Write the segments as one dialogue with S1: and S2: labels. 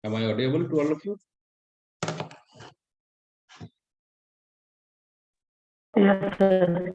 S1: Am I audible to all of you?
S2: Yes, sir.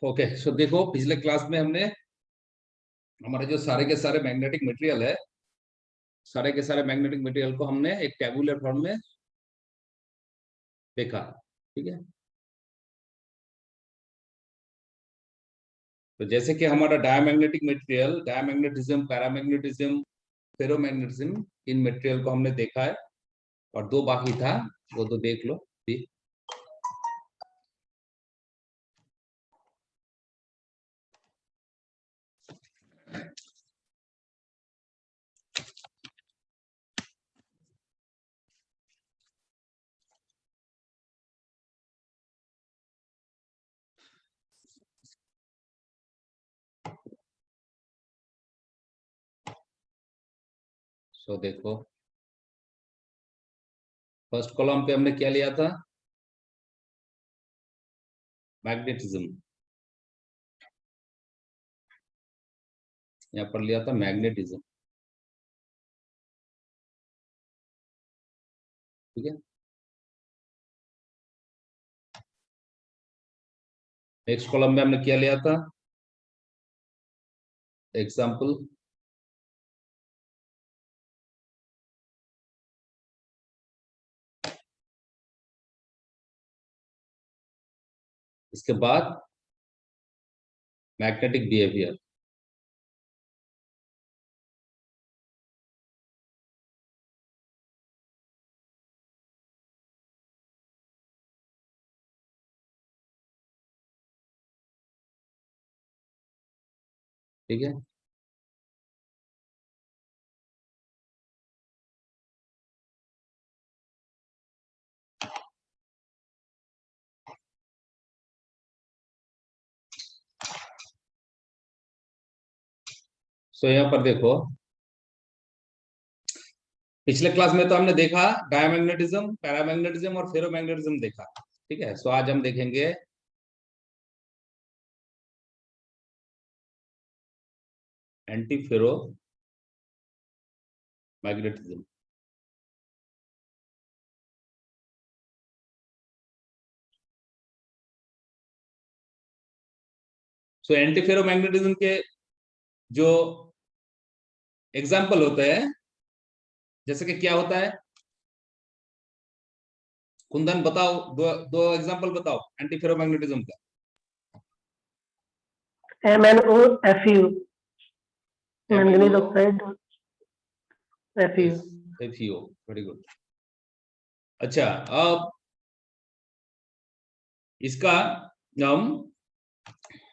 S1: Okay, so देखो पिछले class में हमने हमारे जो सारे के सारे मैग्नेटिक मटेरियल है, सारे के सारे मैग्नेटिक मटेरियल को हमने एक टेबुलर फॉर्म में देखा। ठीक है, तो जैसे कि हमारा diamagnetic material, diamagnetism, paramagnetism, ferromagnetism, इन मटेरियल को हमने देखा है और दो बाकी था, वो तो देख लो भी। सो देखो फर्स्ट कॉलम पे हमने क्या लिया था, मैग्नेटिज्म, यहाँ पर लिया था मैग्नेटिज्म। ठीक है, नेक्स्ट कॉलम में हमने क्या लिया था, एग्जाम्पल। इसके बाद मैग्नेटिक बिहेवियर। ठीक है, सो यहाँ पर देखो पिछले क्लास में तो हमने देखा डायमैग्नेटिज्म, पैरामैग्नेटिज्म और फेरोमैग्नेटिज्म देखा। ठीक है, सो आज हम देखेंगे antiferromagnetism. So antiferromagnetism के जो एग्जाम्पल होते हैं, जैसे कि क्या होता है, कुंदन बताओ, दो एग्जाम्पल बताओ एंटी फेरो मैग्नेटिज्म का।
S2: MnOFu, manganese
S1: MnO,
S2: oxide, Fu.
S1: FeO, very good. अच्छा, अब इसका हम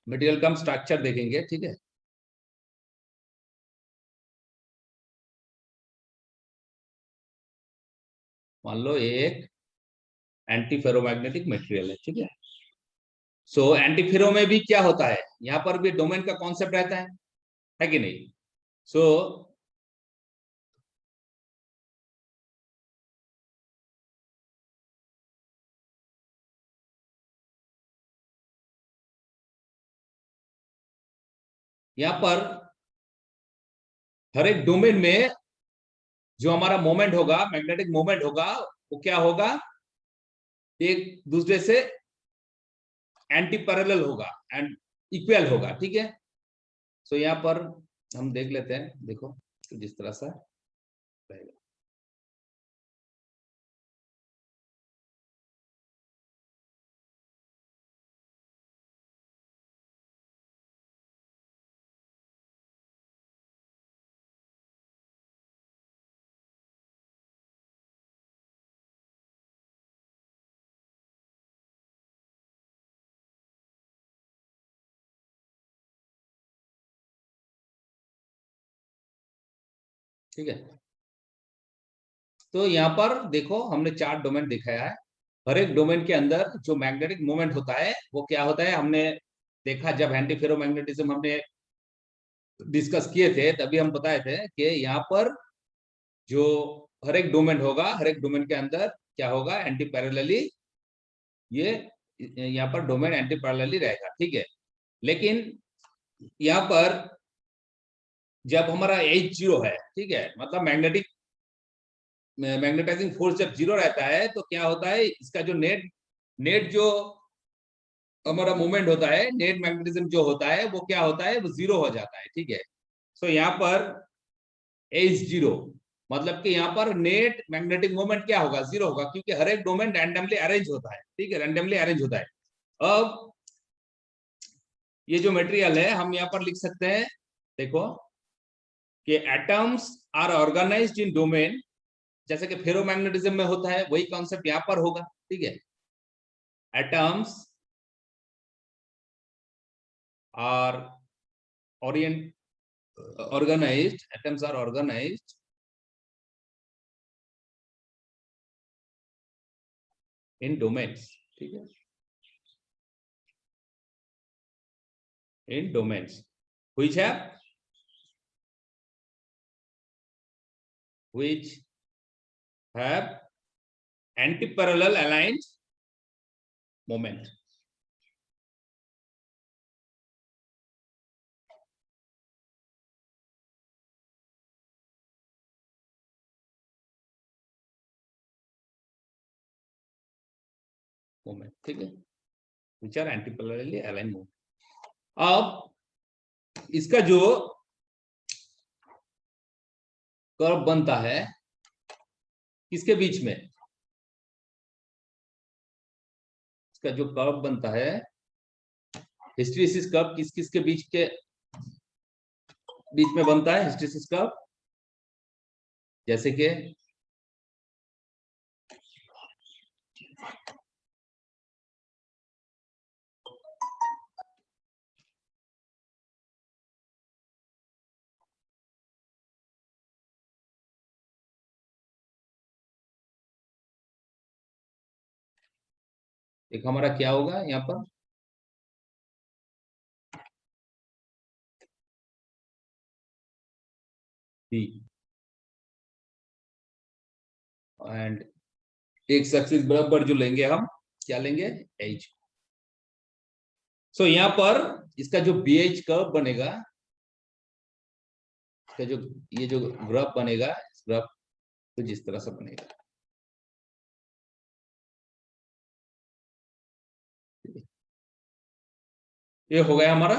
S1: मटेरियल का स्ट्रक्चर देखेंगे। ठीक है, मान लो एक एंटी फेरोमैग्नेटिक मटेरियल है। ठीक है, सो एंटी फेरो में भी क्या होता है, यहाँ पर भी डोमेन का कॉन्सेप्ट रहता है कि नहीं। सो यहाँ पर हर एक डोमेन में जो हमारा मोमेंट होगा, मैग्नेटिक मोमेंट होगा, वो क्या होगा, एक दूसरे से एंटी पैरेलल होगा एंड इक्वल होगा। ठीक है, सो यहाँ पर हम देख लेते हैं, देखो जिस तरह से रहेगा। ठीक है। तो यहाँ पर देखो हमने 4 डोमेन दिखाया है। हर एक डोमेन के अंदर जो मैग्नेटिक मोमेंट होता है वो क्या होता है, हमने देखा जब एंटी फेरोमैग्नेटिज्म हमने डिस्कस किए थे तभी हम बताए थे कि यहाँ पर जो हर एक डोमेन होगा, हर एक डोमेन के अंदर क्या होगा, एंटी पैरेलली, ये यहाँ पर डोमेन एंटी पैरेलली रहेगा। ठीक है। लेकिन यहाँ पर जब हमारा एच 0 है, ठीक है, मतलब मैग्नेटाइजिंग फोर्स जब 0 रहता है तो क्या होता है, इसका जो नेट जो हमारा मूवमेंट होता है, नेट मैग्नेटिज्म जो होता है वो क्या होता है, वो 0 हो जाता है। ठीक है। सो यहाँ पर H0 मतलब कि यहाँ पर नेट मैग्नेटिक मोमेंट क्या होगा, 0 होगा, क्योंकि हर एक डोमेन रैंडमली अरेंज होता है। ठीक है, रैंडमली अरेंज होता है। अब ये जो मटेरियल है हम यहाँ पर लिख सकते हैं, देखो कि atoms are organized in domain, जैसे कि फेरोमैग्नेटिज्म में होता है वही कॉन्सेप्ट यहाँ पर होगा। ठीक है। Atoms are organized in domains। ठीक है, in domains which have anti-parallel aligned moment। Moment, ठीक है, which are anti-parallelly aligned moment। अब इसका जो कर्व बनता है किसके बीच में, इसका जो कर्व बनता है हिस्टैरिसीस कर्व किस किस के बीच में बनता है, हिस्टैरिसीस कर्व, जैसे कि एक हमारा क्या होगा यहाँ पर, बी, एंड एक सक्सेस बराबर जो लेंगे हम क्या लेंगे, एच। सो यहाँ पर इसका जो बी एच कर्व बनेगा, इसका जो ये जो ग्राफ बनेगा, इस ग्राफ तो जिस तरह से बनेगा, ये हो गया हमारा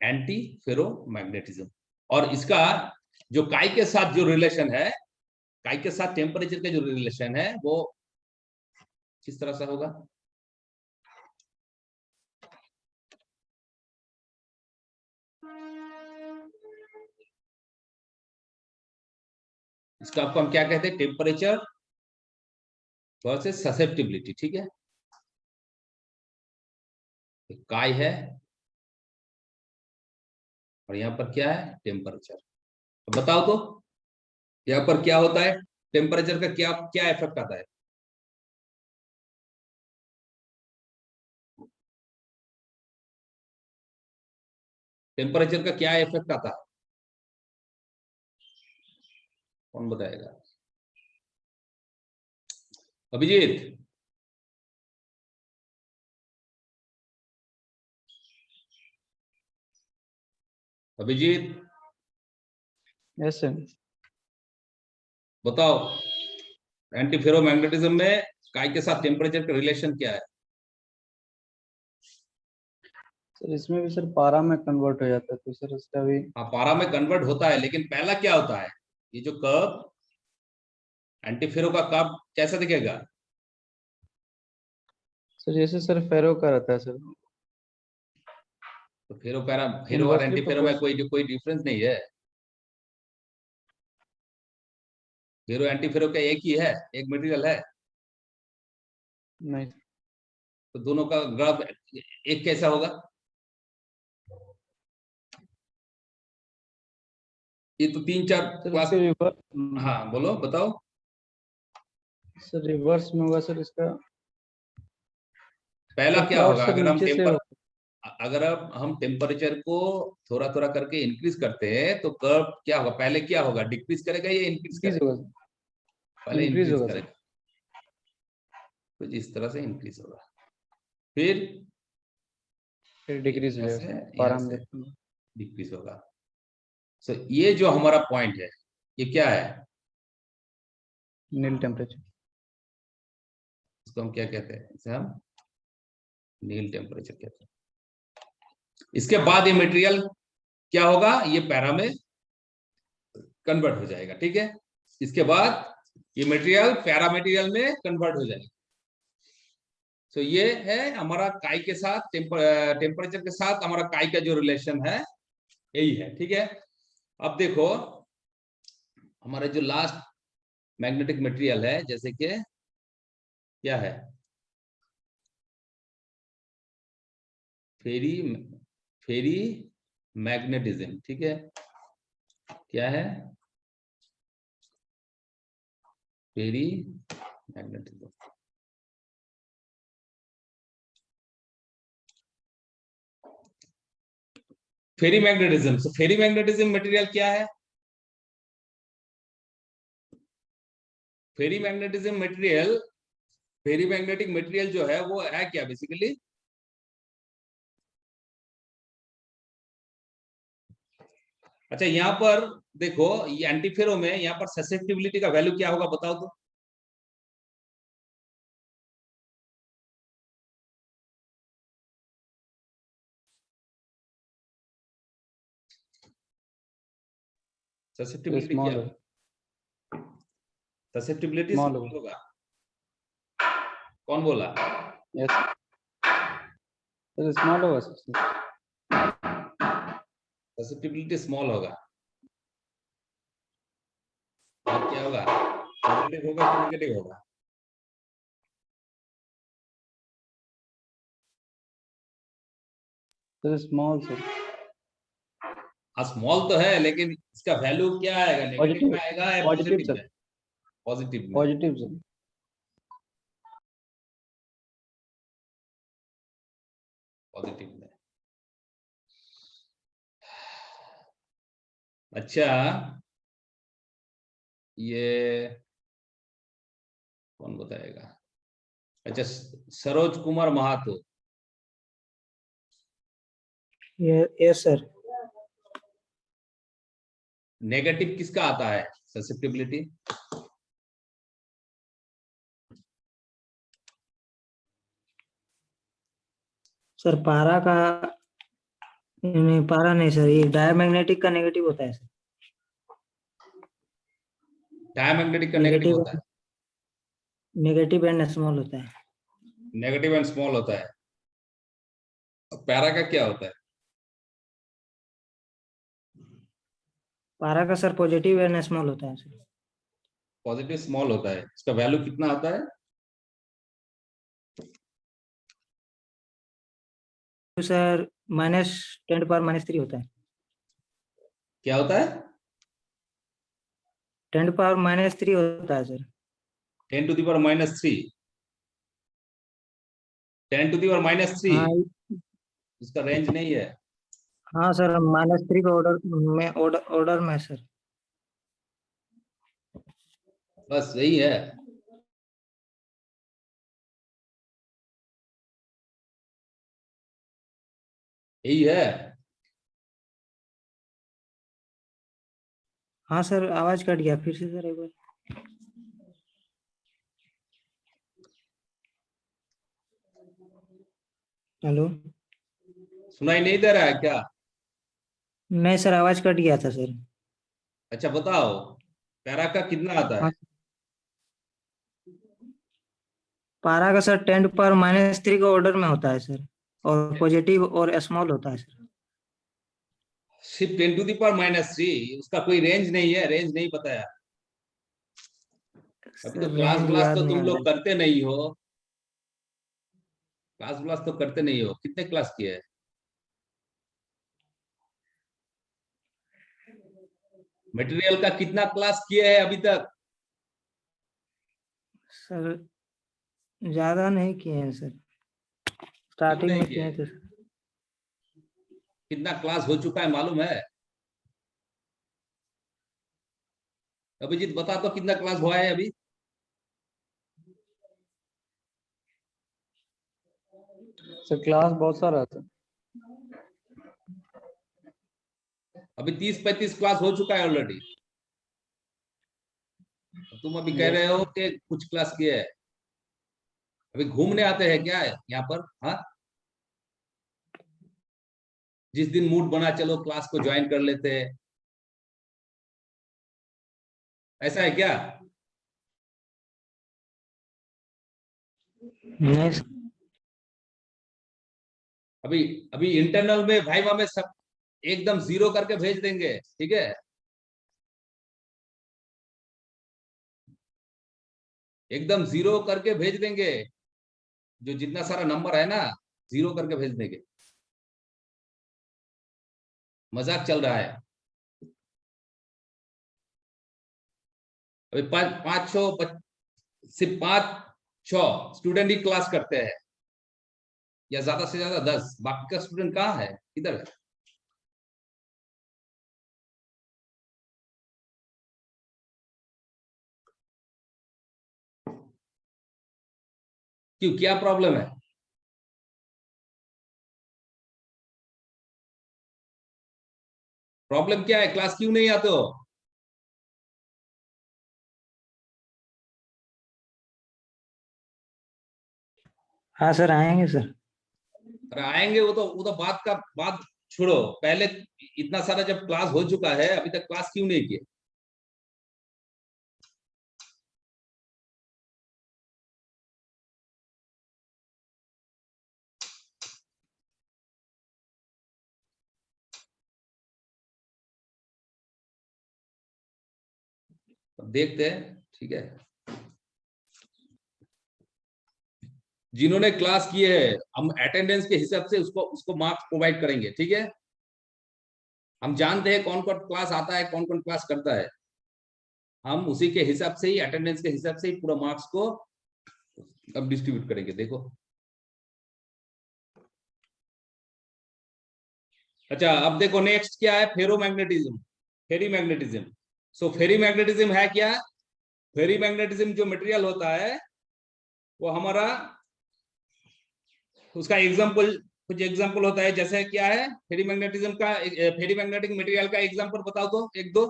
S1: एंटी फेरोमैग्नेटिज्म। और इसका जो काई के साथ जो रिलेशन है, काई के साथ टेम्परेचर का जो रिलेशन है वो किस तरह से होगा, इसका आपको हम क्या कहते हैं, टेम्परेचर वर्सेस ससेप्टिबिलिटी। ठीक है, काई है और यहाँ पर क्या है, टेम्परेचर। तो बताओ तो यहाँ पर क्या होता है, टेम्परेचर का क्या क्या इफेक्ट आता है, टेम्परेचर का क्या इफेक्ट आता है, कौन बताएगा, अभिजीत। Abhijit
S3: yes sir.
S1: बताओ, एंटी फेरोमैग्नेटिज्म में काई के साथ टेम्परेचर का रिलेशन क्या है।
S3: सर इसमें भी सर पारा में कन्वर्ट हो जाता है, तो सर उसका भी
S1: हाँ, पारा में कन्वर्ट होता है, लेकिन पहला क्या होता है, ये जो कर्व एंटी फेरो का कर्व कैसा दिखेगा,
S3: सर जैसे सर फेरो का रहता है सर,
S1: तो फेरो और
S3: इनवर्सली
S1: एंटी फेरो में
S3: प्रोपोर्शनल।
S1: कोई डिफरेंस नहीं है, फेरो एंटी फेरो का एक ही है, एक मटेरियल है,
S3: नहीं
S1: तो दोनों का ग्राफ एक कैसा होगा, ये तो 3-4
S3: सर
S1: क्लास।
S3: इसके रिवर्स,
S1: हाँ बोलो, बताओ।
S3: सर रिवर्स में होगा सर इसका।
S1: पहला
S3: सर
S1: क्या
S3: प्लॉट
S1: होगा,
S3: सर नीचे से होगा।
S1: अगर अब हम टेम्परेचर को थोड़ा थोड़ा करके इंक्रीज करते हैं तो कर्व क्या होगा, पहले क्या होगा, डिक्रीज करेगा या इंक्रीज
S3: इंक्रीज
S1: करेगा?
S3: होगा सर,
S1: पहले
S3: इंक्रीज
S1: इंक्रीज
S3: होगा सर।
S1: करेगा, कुछ इस तरह से इंक्रीज होगा, फिर
S3: फिर डिक्रीज हो
S1: यहाँ
S3: जाएगा
S1: से
S3: सर,
S1: यहाँ
S3: पारा में
S1: से
S3: देखते हैं।
S1: डिक्रीज होगा। सो ये जो हमारा पॉइंट है, ये क्या है?
S3: नील टेम्परेचर।
S1: इसको हम क्या कहते हैं? इसे हम नील टेम्परेचर कहते हैं। इसके बाद ये मटेरियल क्या होगा, ये पैरा में कन्वर्ट हो जाएगा, ठीक है। इसके बाद ये मटेरियल पैरा मटेरियल में कन्वर्ट हो जाएगा। तो ये है हमारा काई के साथ, टेम्परेचर के साथ हमारा काई का जो रिलेशन है, यही है, ठीक है। अब देखो हमारा जो लास्ट मैग्नेटिक मटेरियल है, जैसे कि क्या है, फेरी फेरी मैग्नेटिज्म, ठीक है। क्या है? फेरी मैग्नेटिज्म। फेरी मैग्नेटिज्म, तो फेरी मैग्नेटिज्म मटेरियल क्या है? फेरी मैग्नेटिज्म मटेरियल, फेरी मैग्नेटिक मटेरियल जो है वो है क्या बेसिकली? अच्छा यहाँ पर देखो, ये एंटीफेरो में यहाँ पर ससेप्टिबिलिटी का वैल्यू क्या होगा, बताओ तो। ससेप्टिबिलिटी
S3: स्मॉल
S1: क्या
S3: होगा,
S1: होगा? ससेप्टिबिलिटी
S3: स्मॉल
S1: स्मॉल
S3: होगा।
S1: होगा। कौन बोला?
S3: यस सर, स्मॉल होगा सर।
S1: ससेप्टिबिलिटी स्मॉल होगा। और क्या होगा, पॉजिटिव होगा कि नेगेटिव होगा?
S3: Sir small sir.
S1: हाँ स्मॉल तो है, लेकिन इसका वैल्यू क्या आएगा, नेगेटिव
S3: पॉजिटिव,
S1: में आएगा या
S3: पॉजिटिव
S1: पॉजिटिव
S3: सर,
S1: में? पॉजिटिव में।
S3: Positive sir.
S1: पॉजिटिव में। अच्छा ये कौन बताएगा? अच्छा सरोज कुमार महातो,
S2: यस सर।
S1: नेगेटिव किसका आता है ससेप्टिबिलिटी?
S2: सर पारा का, नहीं पारा नहीं सर, ये डायमैग्नेटिक का नेगेटिव होता है सर।
S1: डायमैग्नेटिक का नेगेटिव
S2: नेगेटिव,
S1: होता है।
S2: नेगेटिव एंड स्मॉल होता है।
S1: नेगेटिव एंड स्मॉल होता है। पैरा का क्या होता है?
S2: पारा का सर पॉजिटिव एंड स्मॉल होता है सर।
S1: पॉजिटिव स्मॉल होता है। इसका वैल्यू कितना आता है?
S2: तो सर -10⁻³ होता है।
S1: क्या होता है?
S2: 10⁻³ होता है सर।
S1: 10⁻³ 10⁻³
S2: हाँ
S1: इसका रेंज नहीं है।
S2: हाँ सर, -3 का ऑर्डर में है सर।
S1: बस यही है। यही है।
S2: हाँ सर, आवाज कट गया, फिर से सर एक बार। हेलो।
S1: सुनाई नहीं दे रहा है क्या?
S2: नहीं सर, आवाज कट गया था सर।
S1: अच्छा बताओ, पैरा का कितना आता है?
S2: हाँ, पारा का सर 10⁻³ का ऑर्डर में होता है सर, और पॉजिटिव और स्मॉल होता है सर।
S1: सिर्फ 10⁻³ उसका कोई रेंज नहीं है, रेंज नहीं बताया। अभी तो
S2: सर
S1: क्लास
S2: रेंज
S1: क्लास
S2: याद
S1: तो
S2: नहीं
S1: तुम
S2: आ रहा
S1: लोग
S2: है।
S1: करते नहीं हो। क्लास क्लास तो करते नहीं हो, कितने क्लास किए हैं? मटेरियल का कितना क्लास किए हैं अभी तक?
S2: सर ज्यादा नहीं किए हैं सर,
S1: क्यों
S2: स्टार्टिंग
S1: नहीं
S2: में
S1: किए?
S2: किए थे।
S1: कितना क्लास हो चुका है मालूम है? अभिजीत बता तो कितना क्लास हुआ है अभी?
S3: सर क्लास बहुत सारा था।
S1: अभी 30-35 क्लास हो चुका है ऑलरेडी। तुम अभी कह रहे
S3: यस
S1: हो कि कुछ क्लास किए है। अभी घूमने आते हैं क्या है यहाँ पर? हाँ, जिस दिन मूड बना चलो क्लास को ज्वाइन कर लेते हैं, ऐसा है क्या?
S2: नहीं सर।
S1: अभी अभी इंटरनल में भाईवा में सब एकदम 0 करके भेज देंगे, ठीक है? एकदम 0 करके भेज देंगे। जो जितना सारा नंबर है ना, 0 करके भेज देंगे। मजाक चल रहा है। अभी पाँच छह सिर्फ 5-6 स्टूडेंट ही क्लास करते हैं, या ज्यादा से ज्यादा 10। बाकी का स्टूडेंट कहाँ है, किधर है? क्यों, क्या प्रॉब्लम है? प्रॉब्लम क्या है? क्लास क्यों नहीं आते हो?
S2: हाँ सर आएंगे सर।
S1: अरे आएंगे, वो तो बात छोड़ो। पहले इतना सारा जब क्लास हो चुका है, अभी तक क्लास क्यों नहीं किए? अब देखते हैं, ठीक है? जिन्होंने क्लास किए है, हम अटेंडेंस के हिसाब से उसको उसको मार्क्स प्रोवाइड करेंगे, ठीक है? हम जानते हैं कौन कौन क्लास आता है, कौन कौन क्लास करता है। हम उसी के हिसाब से ही, अटेंडेंस के हिसाब से ही पूरा मार्क्स को अब डिस्ट्रीब्यूट करेंगे। देखो, अच्छा अब देखो नेक्स्ट क्या है, फेरोमैग्नेटिज्म। फेरीमैग्नेटिज्म। सो फेरीमैग्नेटिज्म है क्या? फेरीमैग्नेटिज्म जो मटेरियल होता है वो हमारा, उसका एग्जांपल, कुछ एग्जांपल होता है। जैसे क्या है फेरीमैग्नेटिज्म का, फेरीमैग्नेटिक मटेरियल का एग्जांपल बताओ तो, एक दो।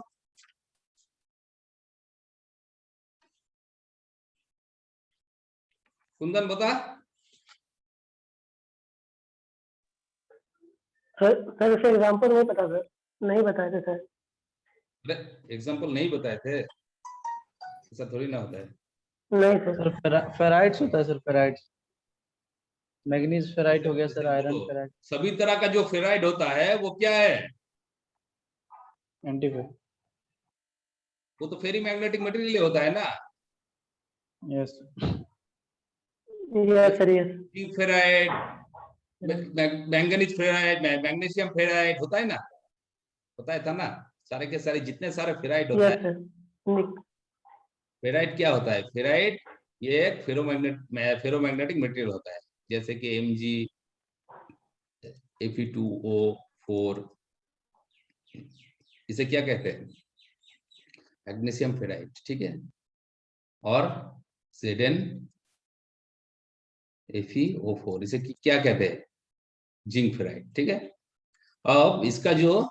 S1: कुंदन बता।
S4: सर उसे एग्जाम्पल नहीं पता सर, नहीं बताए थे सर।
S1: अरे एग्जांपल नहीं बताए थे, ऐसा थोड़ी ना होता है।
S4: नहीं सर।
S3: सर फेराइट्स होता है सर, फेराइट्स। मैग्नीज फेराइट हो गया
S1: जैसे
S3: सर, आयरन
S1: बोलो,
S3: फेराइट।
S1: सभी तरह का जो फेराइड होता है वो क्या है?
S3: एंटीफेर।
S1: वो तो फेरीमैग्नेटिक मटेरियल होता है ना।
S3: Yes.
S4: Yes sir yes.
S1: Ferrite, manganese ferrite, magnesium ferrite होता है ना, होता है था ना। सारे के सारे जितने सारे फेराइड होता है।
S4: Yes sir.
S1: फेराइड क्या होता है? फेराइड ये एक फेरोमैग्नेटिक मटेरियल होता है। जैसे कि Mg, Fe2O4, इसे क्या कहते हैं? मैग्नीशियम फेराइड, ठीक है? और ZnFeO4, इसे क्या कहते हैं? जिंक फेराइड, ठीक है? अब इसका जो,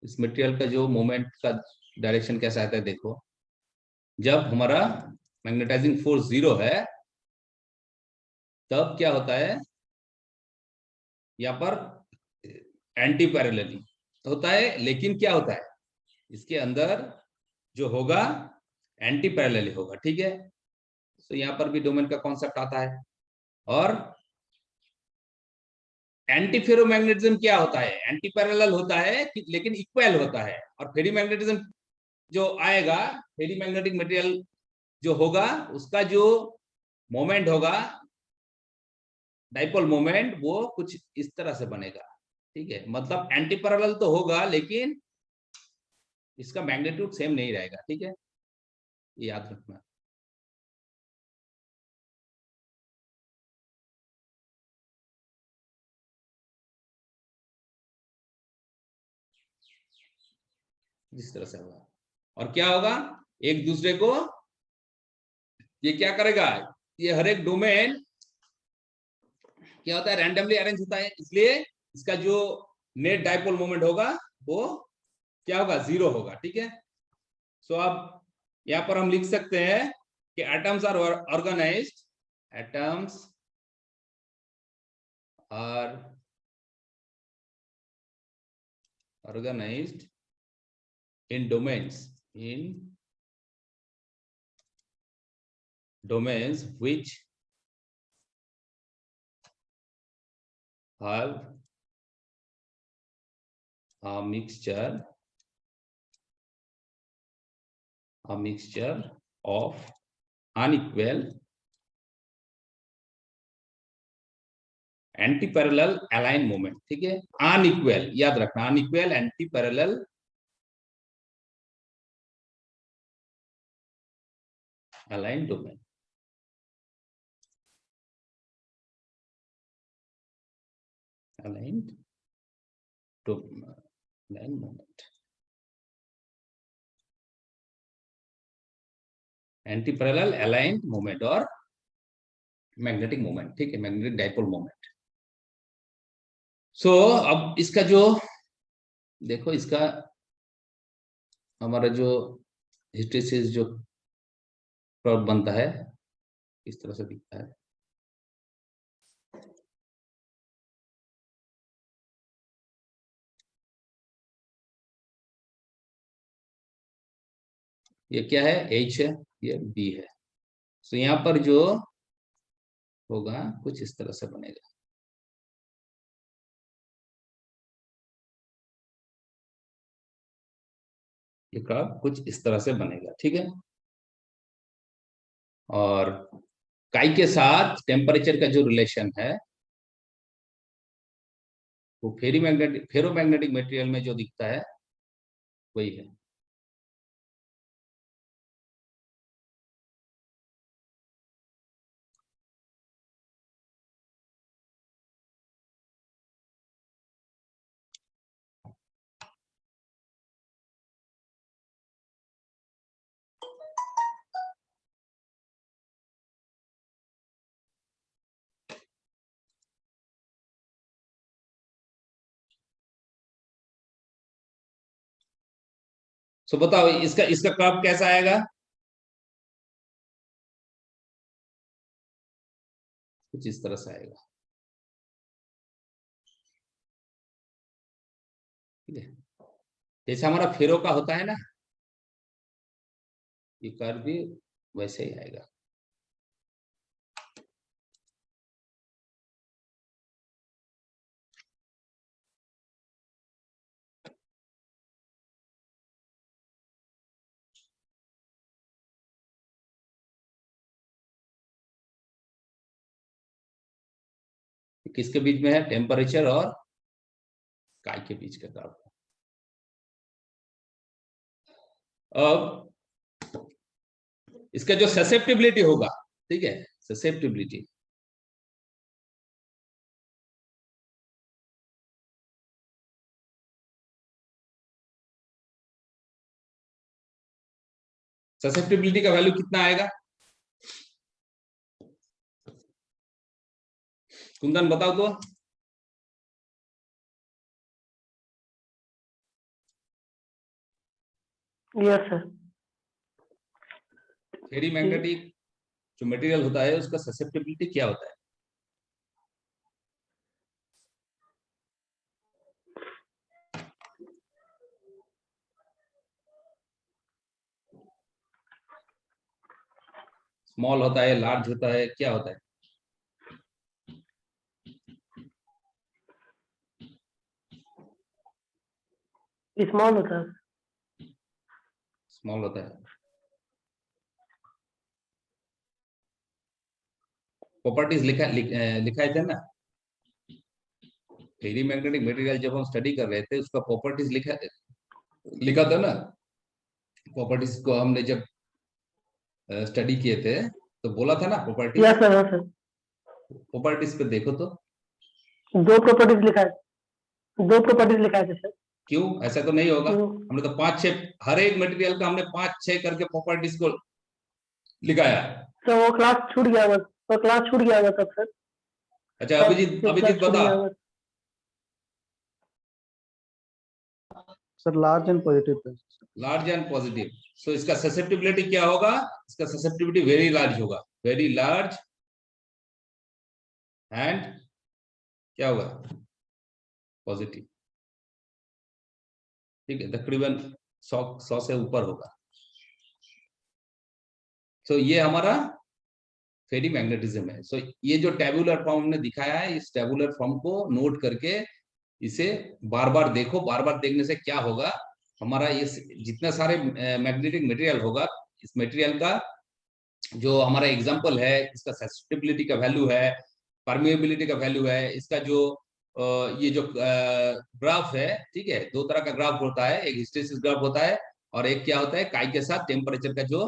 S1: इस मटेरियल का जो मोमेंट का डायरेक्शन कैसा आता है देखो। जब हमारा मैग्नेटाइजिंग फोर्स 0 है, तब क्या होता है यहाँ पर? एंटी पैरेलली होता है, लेकिन क्या होता है इसके अंदर जो होगा, एंटी पैरेलली होगा, ठीक है? तो यहाँ पर भी डोमेन का कॉन्सेप्ट आता है। और एंटी फेरोमैग्नेटिज्म क्या होता है? एंटी पैरेलल होता है लेकिन इक्वल होता है। और फेरीमैग्नेटिज्म जो आएगा, फेरीमैग्नेटिक मटेरियल जो होगा, उसका जो मोमेंट होगा, डाइपोल मोमेंट, वो कुछ इस तरह से बनेगा, ठीक है? मतलब एंटी पैरेलल तो होगा, लेकिन इसका मैग्नीट्यूड सेम नहीं रहेगा, ठीक है, ये याद रखना। जिस तरह से होगा, और क्या होगा, एक दूसरे को ये क्या करेगा, ये हर एक डोमेन क्या होता है, रैंडमली अरेंज होता है, इसलिए इसका जो नेट डाइपोल मोमेंट होगा वो क्या होगा, 0 होगा, ठीक है। सो अब यहां पर हम लिख सकते हैं कि atoms are organized, atoms are organized in domains which have a mixture of unequal antiparallel align moment, ठीक है, अनइक्वल याद रखना, unequal antiparallel align domain, aligned align moment, antiparallel aligned moment और magnetic moment, ठीक है, magnetic dipole moment. सो अब इसका जो देखो, इसका हमारा जो हिस्टैरिसीस जो कर्व बनता है इस तरह से दिखता है, ये क्या है, H है, ये B है। तो यहाँ पर जो होगा कुछ इस तरह से बनेगा, ये कर्व कुछ इस तरह से बनेगा, ठीक है। और काई के साथ टेम्परेचर का जो रिलेशन है वो फेरोमैग्नेटिक मटेरियल में जो दिखता है वही है। सो बताओ इसका इसका कर्व कैसा आएगा, कुछ इस तरह से आएगा, ठीक है, जैसे हमारा फेरो का होता है ना, ये कर्व भी वैसे ही आएगा। किसके बीच में है, टेम्परेचर और काई के बीच का कर्व। अब इसका जो ससेप्टिबिलिटी होगा, ठीक है, ससेप्टिबिलिटी, ससेप्टिबिलिटी का वैल्यू कितना आएगा, कुंदन बताओ तो।
S4: Yes sir.
S1: फेरीमैग्नेटिक जो मटेरियल होता है उसका ससेप्टिबिलिटी क्या होता है, स्मॉल होता है, लार्ज होता है, क्या होता है,
S4: स्मॉल होता है।
S1: स्मॉल होता है। प्रॉपर्टीज लिखाए थे ना, फेरीमैग्नेटिक मटेरियल जब हम स्टडी कर रहे थे उसका प्रॉपर्टीज लिखा था ना, प्रॉपर्टीज को हमने जब स्टडी किए थे तो बोला था ना प्रॉपर्टीज।
S4: यस सर, हाँ सर।
S1: प्रॉपर्टीज पे देखो तो
S4: 2 प्रॉपर्टीज लिखा है, 2 प्रॉपर्टीज लिखा है सर।
S1: क्यों, ऐसा तो नहीं होगा।
S4: तो
S1: हमने तो 5-6 हर एक मटेरियल का हमने 5-6 करके प्रॉपर्टीज को लिखाया।
S4: सर वो क्लास छूट गया होगा, तो क्लास छूट गया होगा तब सर।
S1: अच्छा
S4: तब
S1: अभिजीत,
S4: ये
S1: अभिजीत
S4: क्लास छूट
S1: बता।
S4: गया होगा।
S3: Sir large and positive pay.
S1: Large and positive, सो इसका ससेप्टिबिलिटी क्या होगा, इसका ससेप्टिबिलिटी वेरी लार्ज होगा, वेरी लार्ज एंड क्या होगा पॉजिटिव। ठीक है, तकरीबन 100 से ऊपर होगा। तो ये हमारा फेरी मैग्नेटिज्म है। सो ये जो टेबुलर फॉर्म हमने दिखाया है, इस टेबुलर फॉर्म को नोट करके इसे बार बार देखो। बार बार देखने से क्या होगा, हमारा ये जितने सारे मैग्नेटिक मटेरियल होगा, इस मटेरियल का जो हमारा एग्जांपल है, इसका ससेप्टिबिलिटी का वैल्यू है, परमिएबिलिटी का वैल्यू है, इसका जो ये जो ग्राफ है, ठीक है, 2 तरह का ग्राफ होता है, एक हिस्टेरिसिस ग्राफ होता है और एक क्या होता है काई के साथ टेम्परेचर का जो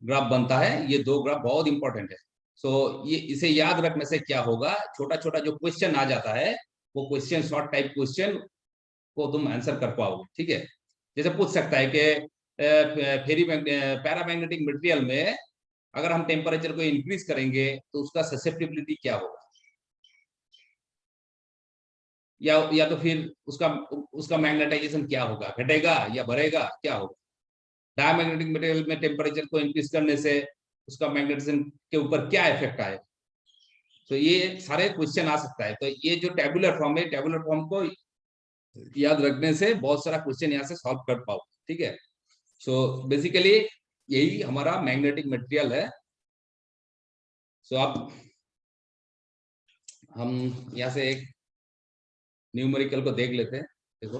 S1: ग्राफ बनता है। ये 2 ग्राफ बहुत इंपॉर्टेंट है। सो ये इसे याद रखने से क्या होगा, छोटा छोटा जो क्वेश्चन आ जाता है वो क्वेश्चन, शॉर्ट टाइप क्वेश्चन को तुम आंसर कर पाओगे। ठीक है, जैसे पूछ सकता है कि फेरी पैरामैग्नेटिक मटेरियल में अगर हम टेम्परेचर को इंक्रीज करेंगे तो उसका ससेप्टिबिलिटी क्या होगा, या तो फिर उसका मैग्नेटाइजेशन क्या होगा, घटेगा या बढ़ेगा, क्या होगा। डायमैग्नेटिक मटेरियल में टेम्परेचर को इंक्रीज करने से उसका मैग्नेटिज्म के ऊपर क्या इफेक्ट आएगा। तो ये सारे क्वेश्चन आ सकता है। तो ये जो टेबुलर फॉर्म है, टेबुलर फॉर्म को याद रखने से बहुत सारा क्वेश्चन यहाँ से सॉल्व कर पाओ। ठीक है, सो बेसिकली यही हमारा मैग्नेटिक मटेरियल है। सो अब हम यहाँ से एक न्यूमेरिकल को देख लेते हैं। देखो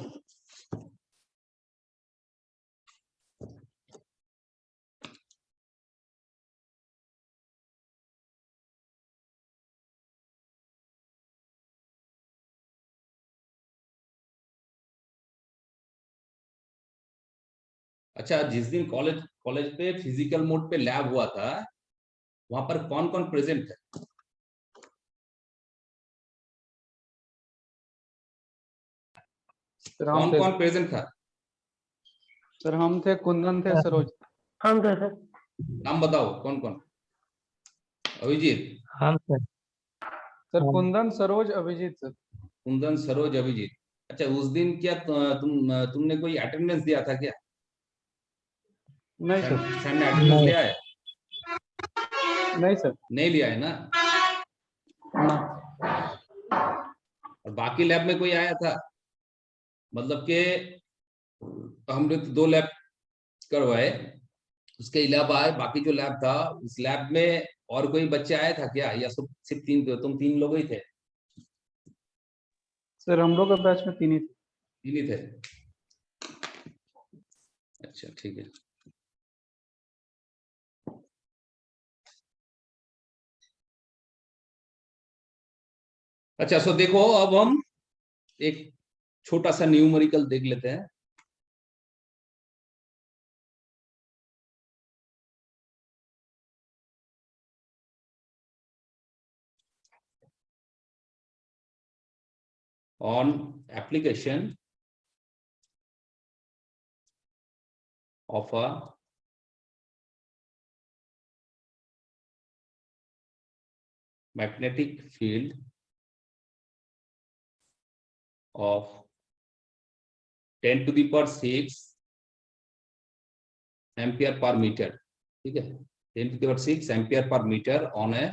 S1: अच्छा, जिस दिन कॉलेज पे फिजिकल मोड पे लैब हुआ था, वहां पर कौन कौन प्रेजेंट है?
S3: सर हम
S1: कौन
S3: थे।
S1: कौन प्रेजेंट था?
S3: सर हम थे, कुंदन थे, सरोज।
S4: हम तो सर।
S1: नाम बताओ कौन कौन। अभिजीत,
S2: हम सर।
S3: सर
S2: हम
S3: कुंदन, सरोज, अभिजीत सर।
S1: कुंदन, सरोज, अभिजीत। अच्छा, उस दिन क्या तुमने कोई अटेंडेंस दिया था क्या?
S3: नहीं सर।
S1: सर ने अटेंडेंस
S2: नहीं।
S1: लिया है?
S3: नहीं सर।
S1: नहीं लिया है ना।
S3: ना।
S1: और बाकी लैब में कोई आया था? मतलब कि हमने तो 2 लैब करवाए, उसके अलावा बाकी जो लैब था उस लैब में और कोई बच्चे आया था क्या, या सिर्फ 3, तुम 3 लोग ही थे?
S3: सर हम लोग के बैच में 3 ही थे।
S1: 3 ही थे। अच्छा ठीक है। अच्छा, सो देखो अब हम एक छोटा सा न्यूमेरिकल देख लेते हैं। on application of a magnetic field of 10 to the power 6 ampere per meter. ठीक है, 10 to the power 6 ampere per meter on a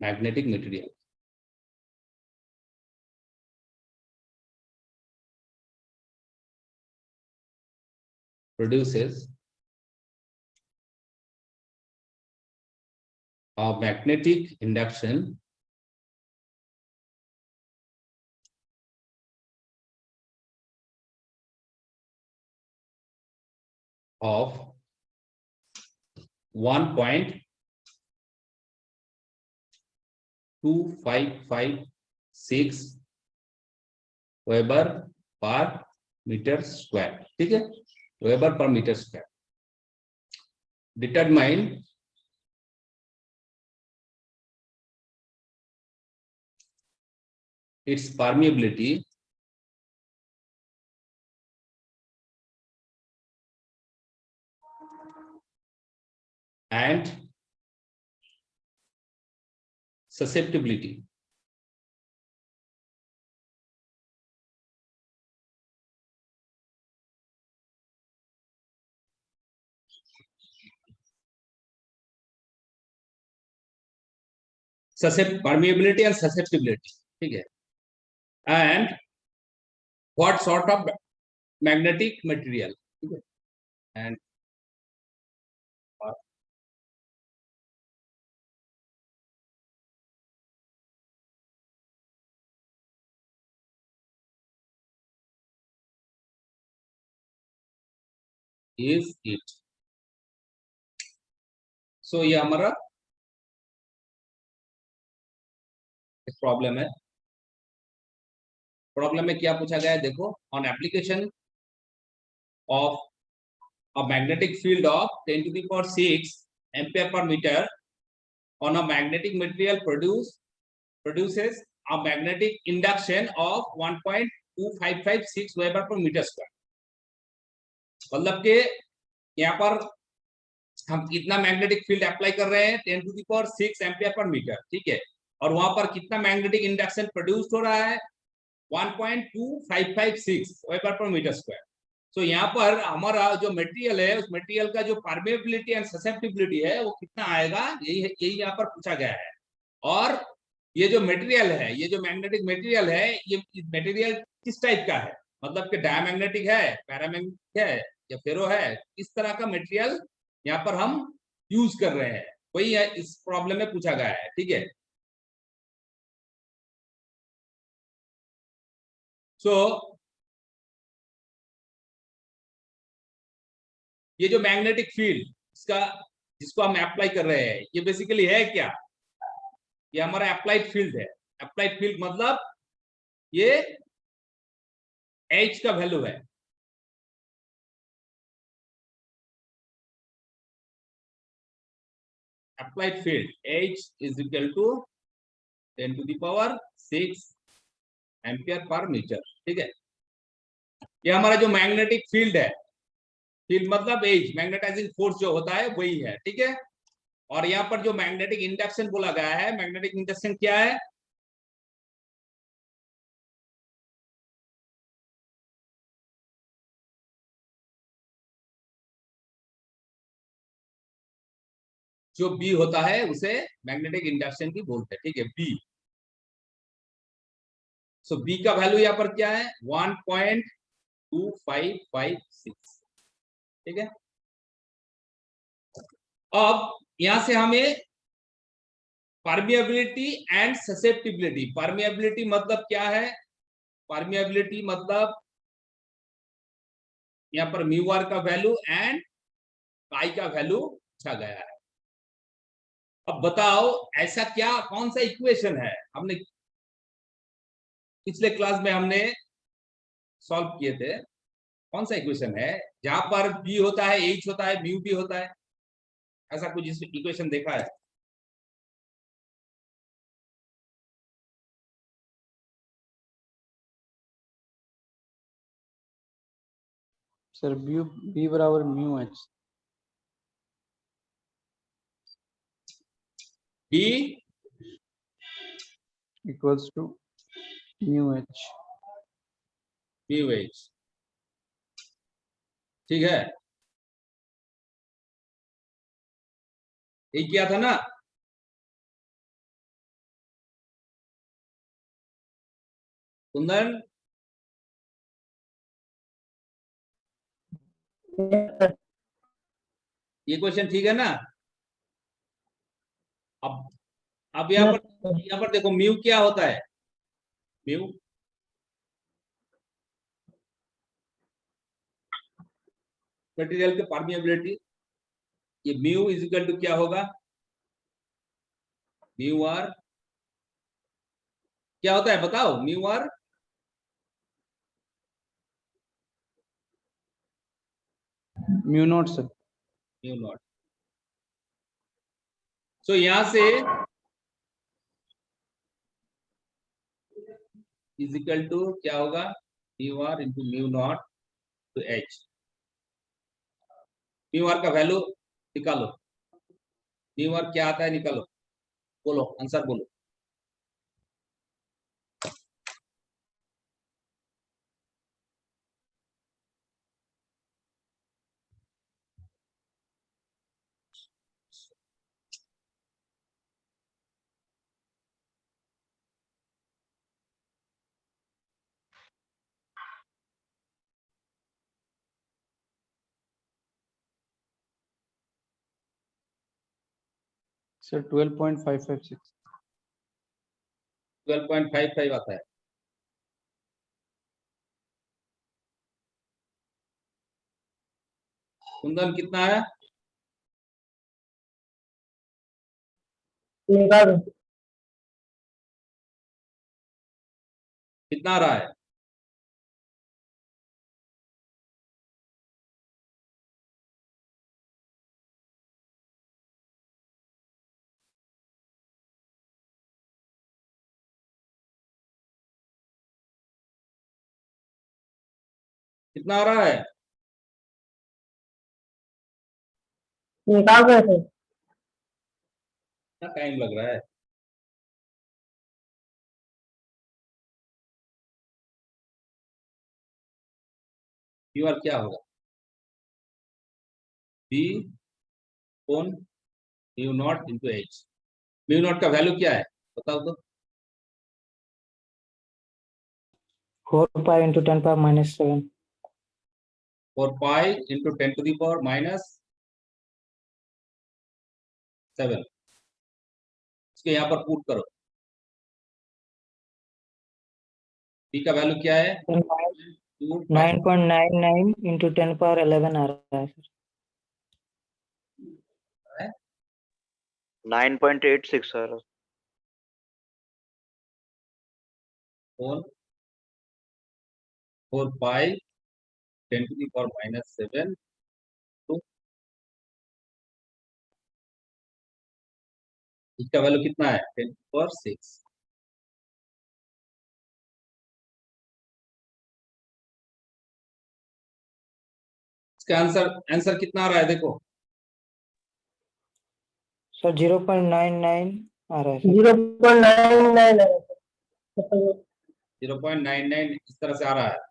S1: magnetic material. Produces a magnetic induction of 1.2556 Weber per metre square, ठीक है, weber per metre square. Determine its permeability and susceptibility. Permeability and susceptibility, ठीक है, and what sort of magnetic material, ठीक है, and is it. So ये हमारा problem है। Problem में क्या पूछा गया है देखो, on application of a magnetic field of 10 to the power 6 ampere per meter on a magnetic material produces a magnetic induction of 1.2556 Weber per meter square। मतलब के यहाँ पर हम कितना मैग्नेटिक फील्ड अप्लाई कर रहे हैं, 10 to the power 6 ampere per metre, ठीक है, और वहां पर कितना मैग्नेटिक इंडक्शन प्रोड्यूस हो रहा है, 1.2556 वेबर पर मीटर स्क्वायर। तो यहाँ पर हमारा जो मटेरियल है, उस मटेरियल का जो परमेबिलिटी एंड ससेप्टिबिलिटी है वो कितना आएगा, यही यहाँ पर पूछा गया है। और ये जो मटेरियल है, ये जो मैग्नेटिक मटेरियल है, ये मटेरियल किस टाइप का है, मतलब कि डायमैग्नेटिक है, पैरामैग्नेटिक है या फेरो है, इस तरह का मटेरियल यहाँ पर हम यूज कर रहे हैं, वही है इस प्रॉब्लम में पूछा गया है, ठीक है। सो ये जो मैग्नेटिक फील्ड इसका जिसको हम अप्लाई कर रहे हैं, ये बेसिकली है क्या, ये हमारा अप्लाइड फील्ड है। अप्लाइड फील्ड मतलब ये H का वैल्यू है, applied field H is equal to 10 to the power 6 ampere per metre, ठीक है। ये हमारा जो मैग्नेटिक फील्ड है, फील्ड मतलब एज, मैग्नेटाइजिंग फोर्स जो होता है वही है, ठीक है। और यहाँ पर जो मैग्नेटिक इंडक्शन बोला गया है, मैग्नेटिक इंडक्शन क्या है, जो बी होता है उसे मैग्नेटिक इंडक्शन भी बोलते हैं, ठीक है, बी। सो बी का वैल्यू यहाँ पर क्या है, 1.2556, ठीक है। अब यहां से हमें परमिएबिलिटी एंड ससेप्टिबिलिटी, परमिएबिलिटी मतलब क्या है, परमिएबिलिटी मतलब यहाँ पर म्यू आर का वैल्यू एंड पाई का वैल्यू पूछा गया है। अब बताओ ऐसा क्या, कौन सा इक्वेशन है, हमने पिछले क्लास में हमने सॉल्व किए थे, कौन सा इक्वेशन है जहां पर बी होता है, एच होता है, म्यू भी होता है, ऐसा कुछ इक्वेशन देखा है?
S3: सर बी बराबर mu H,
S1: B
S3: equals to mu H.
S1: Mu H, ठीक है, यही किया था ना। कुंदन ये क्वेश्चन ठीक है ना। अब यहाँ पर देखो म्यू क्या होता है, म्यू मटेरियल के परमिएबिलिटी, ये म्यू इज इक्वल टू क्या होगा, म्यू आर क्या होता है बताओ, mu R
S3: mu naught sir.
S1: Mu naught. So यहां से इज इक्वल टू क्या होगा, mu R into mu naught to H. Mu R का वैल्यू निकालो, म्यू आर क्या आता है निकालो, बोलो आंसर बोलो।
S3: सर 12.556।
S1: 12.55 आता है। कुंदन कितना है?
S4: निकाल दो।
S1: कितना आ रहा है? कितना आ रहा है?
S4: निकाल रहे थे।
S1: कितना टाइम लग रहा है? म्यू आर क्या होगा? बी कौन mu naught into H. Mu naught का वैल्यू क्या है बताओ तो।
S2: 4 pi into 10 power minus 7.
S1: 4 pi into 10 to the power minus 7। इसके यहाँ पर पुट करो। बी का वैल्यू क्या है?
S2: 9.99 into 10 power 11 आ रहा है सर।
S5: 9.86 सर।
S1: कौन 4 पाई 10 टू द पावर माइनस 7 तो इसका वैल्यू कितना है? 10 टू द पावर 6। इसका आंसर कितना आ रहा है देखो।
S2: सर 0.99 आ रहा है सर।
S4: 0.99 है सर।
S1: 0.99 इस तरह से आ रहा है।